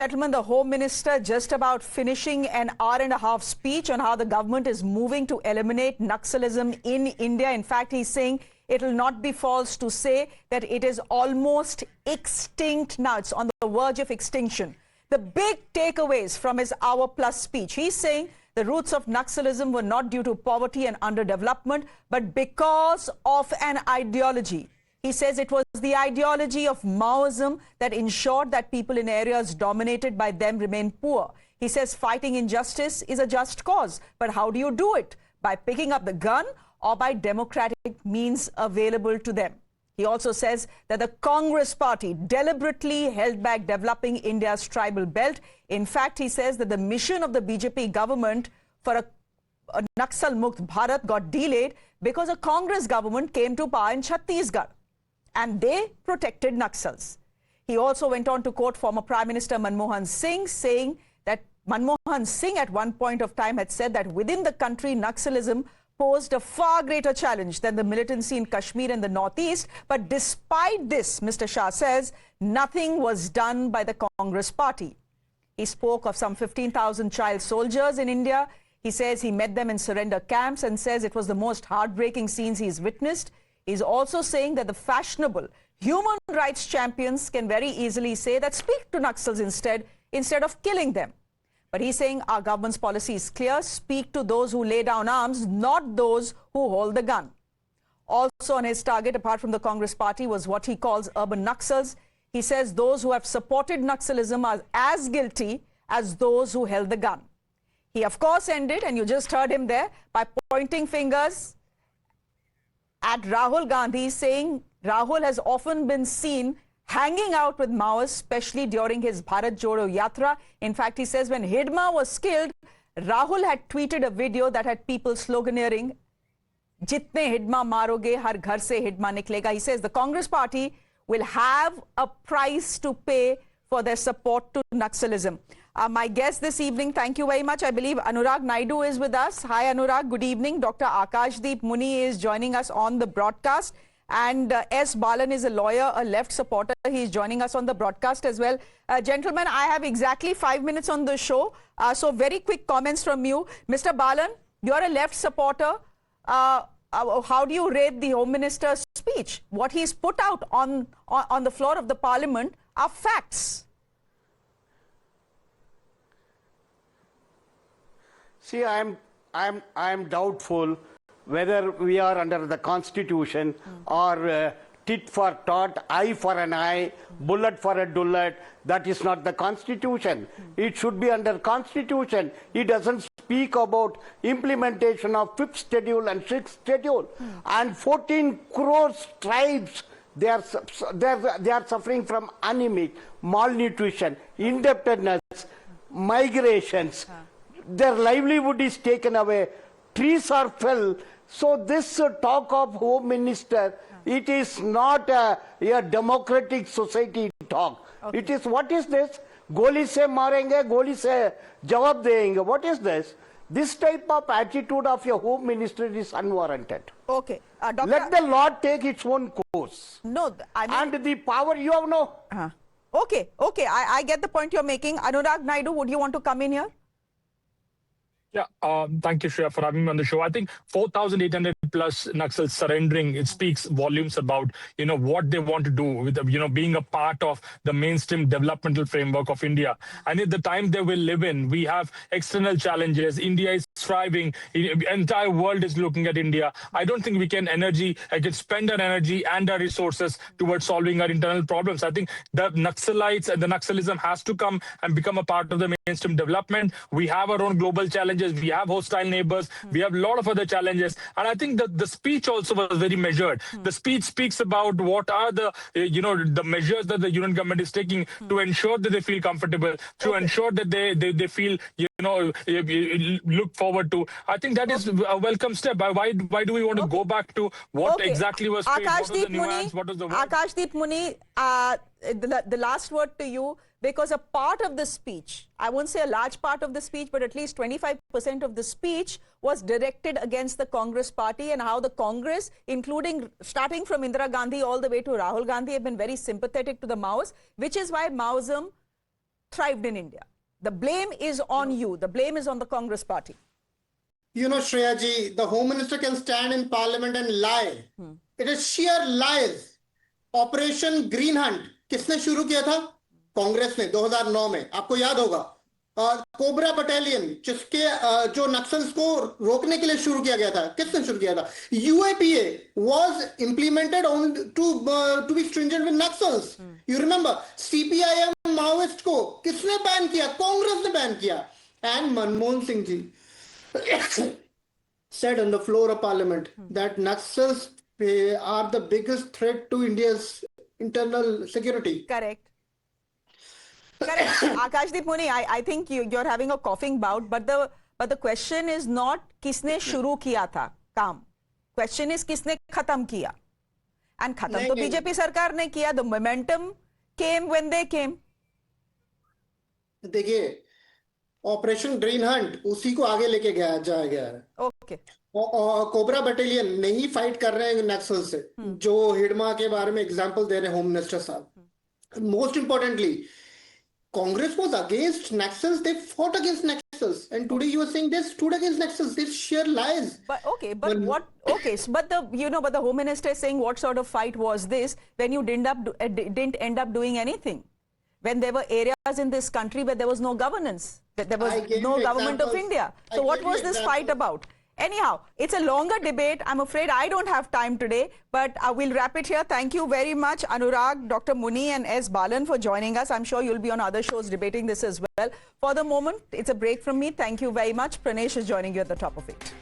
Gentlemen, the Home Minister just about finishing an hour-and-a-half speech on how the government is moving to eliminate Naxalism in India. In fact, he's saying it will not be false to say that it is almost extinct now. It's on the verge of extinction. The big takeaways from his hour-plus speech, he's saying the roots of Naxalism were not due to poverty and underdevelopment, but because of an ideology. He says it was the ideology of Maoism that ensured that people in areas dominated by them remain poor. He says fighting injustice is a just cause. But how do you do it? By picking up the gun or by democratic means available to them? He also says that the Congress party deliberately held back developing India's tribal belt. In fact, he says that the mission of the BJP government for a Naxal-Mukt Bharat got delayed because a Congress government came to power in Chhattisgarh, and they protected Naxals. He also went on to quote former Prime Minister Manmohan Singh, saying that Manmohan Singh at one point of time had said that within the country, Naxalism posed a far greater challenge than the militancy in Kashmir and the Northeast. But despite this, Mr. Shah says, nothing was done by the Congress party. He spoke of some 15,000 child soldiers in India. He says he met them in surrender camps and says it was the most heartbreaking scenes he's witnessed. He's also saying that the fashionable human rights champions can very easily say that speak to Naxals instead of killing them. But he's saying our government's policy is clear. Speak to those who lay down arms, not those who hold the gun. Also on his target, apart from the Congress party, was what he calls urban Naxals. He says those who have supported Naxalism are as guilty as those who held the gun. He, of course, ended, and you just heard him there, by pointing fingers at Rahul Gandhi, saying Rahul has often been seen hanging out with Maoists, especially during his Bharat Jodo Yatra. In fact, he says when Hidma was killed, Rahul had tweeted a video that had people sloganeering, "Jitne Hidma maroge, har ghar se Hidma niklega." He says the Congress party will have a price to pay for their support to Naxalism. My guest this evening, thank you very much. I believe Anurag Naidu is with us. Hi, Anurag. Good evening. Dr. Akashdeep Muni is joining us on the broadcast. And S. Balan is a lawyer, a left supporter. He is joining us on the broadcast as well. Gentlemen, I have exactly 5 minutes on the show. So very quick comments from you. Mr. Balan, you're a left supporter. How do you rate the Home Minister's speech? What he's put out on the floor of the Parliament are facts. See, I'm doubtful whether we are under the Constitution or tit for tat, eye for an eye, bullet for a bullet. That is not the Constitution. It should be under Constitution. It doesn't speak about implementation of 5th schedule and 6th schedule. And 14 crores tribes, they are suffering from anemic, malnutrition, indebtedness, migrations. Their livelihood is taken away. Trees are felled. So this talk of Home Minister, it is not a democratic society talk. Okay. It is, what is this? Goli se marenge, goli se jawab denge. What is this? This type of attitude of your Home Minister is unwarranted. Okay. Let the law take its own course. No, I mean, and the power you have no. Okay, I get the point you're making. Anurag Naidu, would you want to come in here? Yeah, thank you, Shreya, for having me on the show. I think 4,800 plus Naxals surrendering, it speaks volumes about, what they want to do with, being a part of the mainstream developmental framework of India. And at the time they will live in, we have external challenges. India is thriving. The entire world is looking at India. I don't think we can spend our energy and our resources towards solving our internal problems. I think the Naxalites and the Naxalism has to come and become a part of the mainstream development. We have our own global challenges. We have hostile neighbors. We have a lot of other challenges. And I think that the speech also was very measured. The speech speaks about what are the, the measures that the union government is taking to ensure that they feel comfortable, to ensure that they feel, look forward to. I think that is a welcome step. Why do we want to go back to what exactly was said? What was the nuance? What was the word? Akashdeep Muni, the last word to you. Because a part of the speech, I won't say a large part of the speech, but at least 25% of the speech was directed against the Congress party, and how the Congress, starting from Indira Gandhi all the way to Rahul Gandhi, have been very sympathetic to the Maoists, which is why Maoism thrived in India. The blame is on you. The blame is on the Congress party. You know, Shreya ji, the Home Minister can stand in Parliament and lie. It is sheer lies. Operation Green Hunt, किसने शुरू किया था? कांग्रेस ने 2009 में, आपको याद होगा. Cobra battalion, जिसके जो नक्सल्स को रोकने के लिए शुरू किया गया था, किसने शुरू किया था? UAPA was implemented on to be stringent with Naxals. You remember? CPIM Maoist को किसने बैन किया? कांग्रेस ने बैन किया. And Manmohan Singh ji said on the floor of Parliament that Naxals are the biggest threat to India's internal security. Correct. Correct. Akashdeep Muni, I think you're having a coughing bout, but the question is not किसने शुरू किया था काम. Question is किसने खत्म किया. And खत्म तो बीजेपी सरकार ने किया. The momentum came when they came. देखिए, ऑपरेशन ग्रीन हंट उसी को आगे लेके जाया गया है. ओके. कोबरा बटालियन नहीं फाइट कर रहे हैं नक्सल से, जो हिडमा के बारे में एग्जांपल दे रहे हैं होम मिनिस्टर साहब. Most importantly, Congress was against Naxals. They fought against Naxals, and today you are saying they stood against Naxals. They're sheer lies. But okay, but what? Okay, but the Home Minister is saying what sort of fight was this when you didn't end up doing anything? When there were areas in this country where there was no governance, that there was no government of India. So what was this fight about? Anyhow, it's a longer debate. I'm afraid I don't have time today, but we'll wrap it here. Thank you very much, Anurag, Dr. Muni and S. Balan for joining us. I'm sure you'll be on other shows debating this as well. For the moment, it's a break from me. Thank you very much. Pranesh is joining you at the top of it.